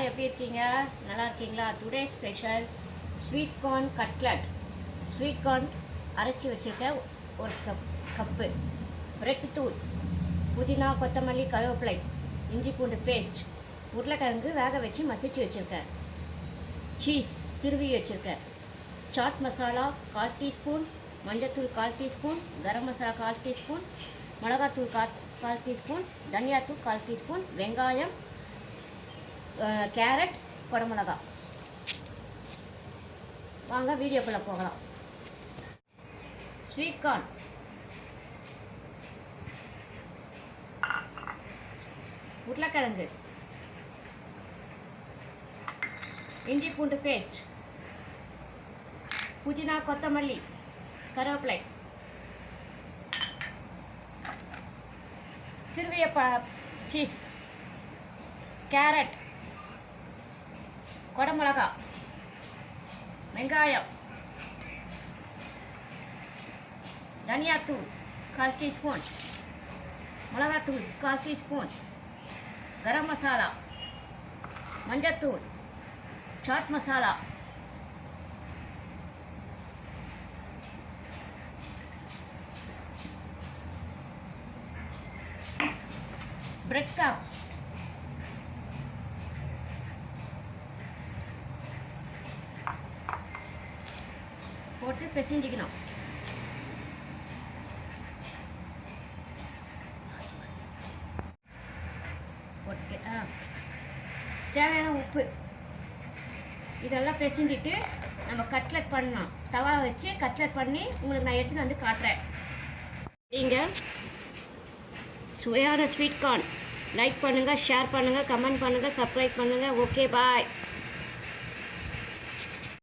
எப்படி இருக்கீங்க? நல்லா இருக்கீங்களா? Today special sweet corn cutlet. Sweet corn அரைச்சி வச்சுருக்க ஒரு கப்பு, பிரெட் தூள், புதினா, கொத்தமல்லி, கருவேப்பிலை, இஞ்சி பூண்டு பேஸ்ட், உருளைக்கிழங்கு வேக வச்சு மசிச்சு வச்சுருக்கேன், சீஸ் திருவி வச்சுருக்கேன், சாட் மசாலா 1/4 டீஸ்பூன், மஞ்சத்தூள் 1/4 டீஸ்பூன், கரம் மசாலா 1/4 டீஸ்பூன், மிளகாத்தூள் 1/4 டீஸ்பூன், தனியாத்தூள் 1/4 டீஸ்பூன், வெங்காயம், கேரட், குடமிளகா. வாங்க வீடியோக்குள்ளே போகலாம். ஸ்வீட் கார்ன், உருளைக்கிழங்கு, இஞ்சி பூண்டு பேஸ்ட், புதினா, கொத்தமல்லி, கருவேப்பிலை, திருவிய சீஸ், கேரட், குடமிளகா, வெங்காயம், தனியாத்தூள் 1/4 டீஸ்பூன், மிளகாத்தூள் 1/4 டீஸ்பூன், கரம் மசாலா, மஞ்சத்தூள், சாட் மசாலா, பிரெட் க்ரம்ப், போட்டு பிசைஞ்சிக்கணும். போட்டு தேவையான உப்பு இதெல்லாம் பிசைஞ்சிட்டு நம்ம கட்லட் பண்ணணும். தவா வச்சு கட்லட் பண்ணி உங்களுக்கு நான் எடுத்துகிட்டு வந்து காட்டுறேன். நீங்கள் சுவையான ஸ்வீட் கார்ன் லைக் பண்ணுங்கள், ஷேர் பண்ணுங்கள், கமெண்ட் பண்ணுங்கள், சப்ஸ்கிரைப் பண்ணுங்கள். ஓகே, பாய்.